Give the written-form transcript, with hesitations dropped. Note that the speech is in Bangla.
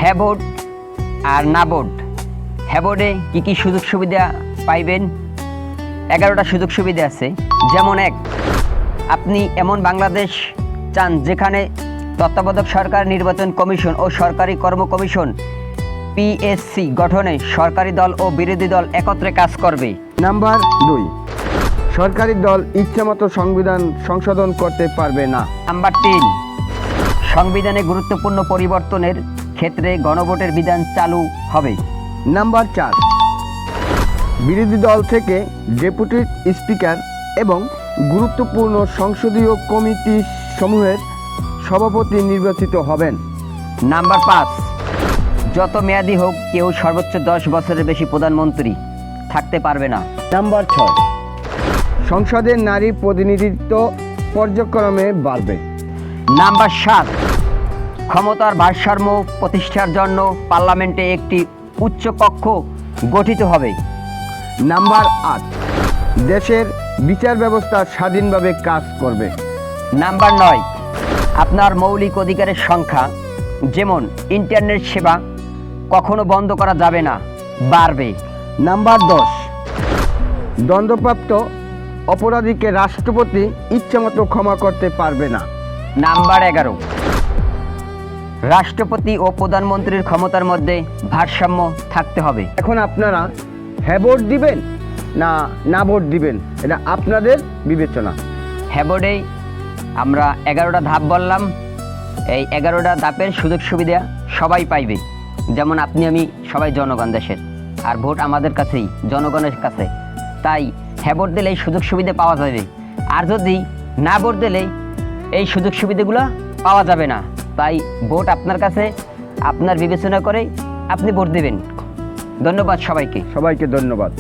হ্যাঁ ভোট আর না ভোট। হ্যাঁ ভোটে কী কী সুযোগ সুবিধা পাইবেন? 11টা সুযোগ সুবিধা আছে। যেমন এক, আপনি এমন বাংলাদেশ চান যেখানে তত্ত্বাবধায়ক সরকার নির্বাচন কমিশন ও সরকারি কর্ম কমিশন পিএসসি গঠনে সরকারি দল ও বিরোধী দল একত্রে কাজ করবে। নাম্বার 2, সরকারি দল ইচ্ছামতো সংবিধান সংশোধন করতে পারবে না। নাম্বার 3, সংবিধানে গুরুত্বপূর্ণ পরিবর্তনের ক্ষেত্রে গণভোটের বিধান চালু হবে। নাম্বার 4, বিরোধী দল থেকে ডেপুটি স্পিকার এবং গুরুত্বপূর্ণ সংসদীয় কমিটি সমূহের সভাপতি নির্বাচিত হবেন। নাম্বার 5, যত মেয়াদি হোক কেউ সর্বোচ্চ 10 বছরের বেশি প্রধানমন্ত্রী থাকতে পারবে না। নাম্বার 6, সংসদের নারী প্রতিনিধিত্ব পর্যায়ক্রমে বাড়বে। নাম্বার 7, ক্ষমতার ভারসাম্য প্রতিষ্ঠার জন্য পার্লামেন্টে একটি উচ্চ কক্ষ গঠিত হবে। নাম্বার 8, দেশের বিচার ব্যবস্থা স্বাধীনভাবে কাজ করবে। নাম্বার 9, আপনার মৌলিক অধিকারের সংখ্যা যেমন ইন্টারনেট সেবা কখনো বন্ধ করা যাবে না, বাড়বে। নাম্বার 10, দণ্ডপ্রাপ্ত অপরাধীকে রাষ্ট্রপতি ইচ্ছামতো ক্ষমা করতে পারবে না। নাম্বার 11, রাষ্ট্রপতি ও প্রধানমন্ত্রীর ক্ষমতার মধ্যে ভারসাম্য থাকতে হবে। এখন আপনারা হ্যাঁ ভোট দিবেন না না ভোট দিবেন, এটা আপনাদের বিবেচনা। হ্যাঁ ভোটে আমরা 11টা ধাপ বললাম। এই 11টা ধাপের সুযোগ সুবিধা সবাই পাইবে। যেমন আপনি আমি সবাই জনগণ দেশের, আর ভোট আমাদের কাছেই, জনগণের কাছে। তাই হ্যাঁ ভোট দিলে এই সুযোগ সুবিধা পাওয়া যাবে, আর যদি না ভোট দিলে এই সুযোগ সুবিধাগুলো পাওয়া যাবে না। তাই ভোট আপনার কাছে, আপনার বিবেচনা করে আপনি ভোট দেবেন। ধন্যবাদ সবাইকে। সবাইকে ধন্যবাদ।